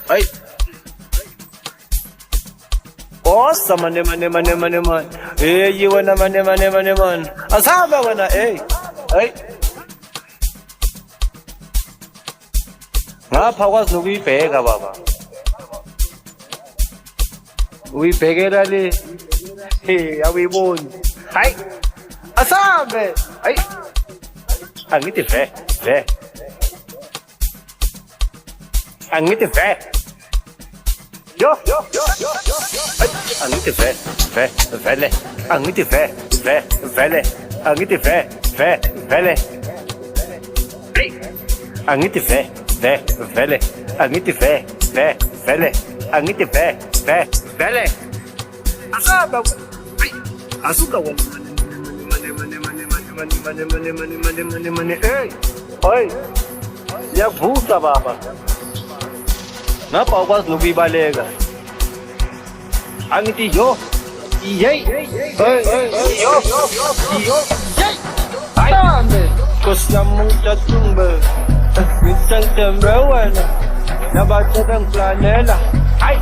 Ay. Awesome, man. Hey, you wanna man. Asama wana, hey. Ay. Ngapha kwazi ukuyibheka baba. Uyibhekela le. Hey, awuyiboni. Hayi. Asambe. Hayi. Angithi ve. Angithi ve. Yo. Ay, angithi ve. Vele. Angithi ve. Vele. Angithi ve. Vele. Hey. Angithi ve. Vele. Angithi ve. Vele. Angithi ve. Vele. Asaba. Ay, asuka wona. Money. Hey. Hoy. Yavusa baba. Ngapha ukwazi nokuyibaleka. Angithi yo. Yey. Hey. Yo. Yey. Ayambe. Kosamuta tumbe. Ngisentembe wena. Nabathe ngiplanela. Ay.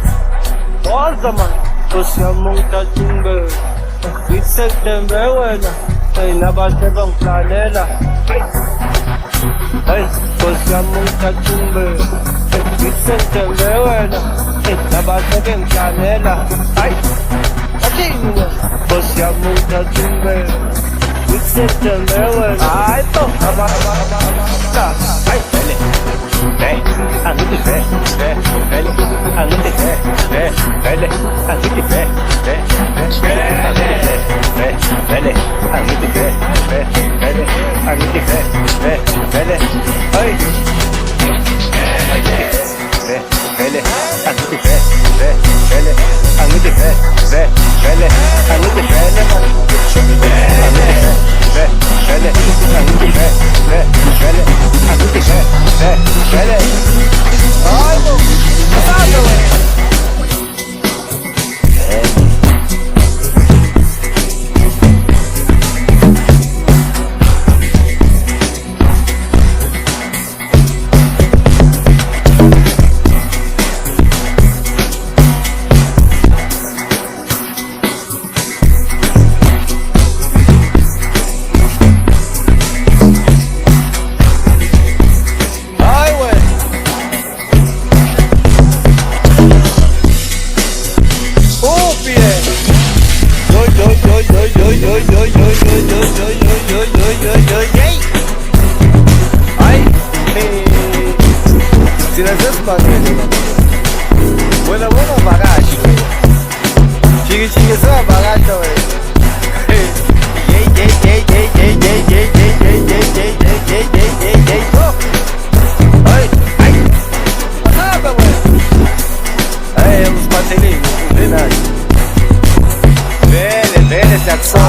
Ozama. Kosamuta tumbe. Ngisentembe wena. Hey, nabathe ngiplanela. Hey, kosamuta tumbe. Ngisentembe wena. Hey, nabathe ngiplanela. Ay. Athini kosamuta tumbe. Ngisentembe wena. Ay, to. Ay, vele. Angithi ve. Vele. Angithi ve. Vele. Angithi ve. Vele. Angithi ve. Vele. Angithi ve. Vele. Hey. Vele. Angithi ve. Vele. Angithi ve. Vele. Angithi vele man. Vele. Angithi ve. Vele. Angithi ve. Vele. Ay, mo. Pasado, güey. Ay, si las espaguetis, bueno, bagaje, chique, se va bagaje, ay, pasaba, güey, ay, vamos para tele, vele, saxo,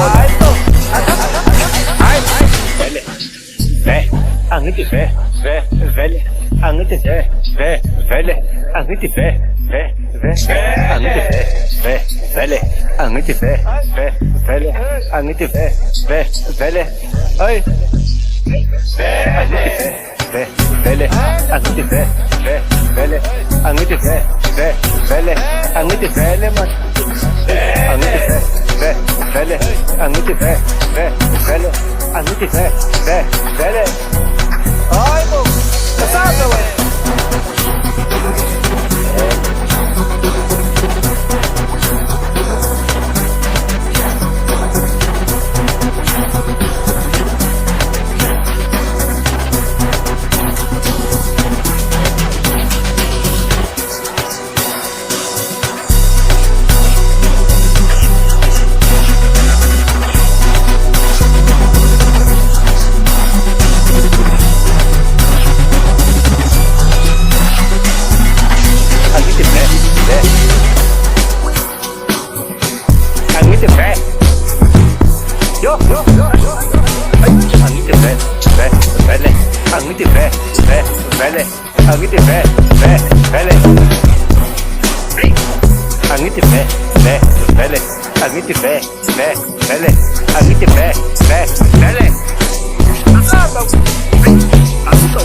Angithi ve. Vele. Angithi ve. Vele. Angithi ve. Angithi ve. Vele. Angithi ve. Vele. Angithi ve. Vele. Ay. Vele. Angithi ve. Vele. Angithi ve. Vele. Angithi vele man. Angithi ve. Vele. Angithi ve. Vele. Angithi ve. Vele. Ay, mo. Pasado, güey. Vele. Angithi ve. Vele. Angithi ve. Vele. Angithi ve. Vele. Angithi ve. Vele. Asaba. Asuka.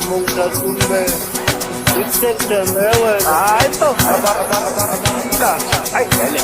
Mucha tumbe. Ah, esto. Ay, dale.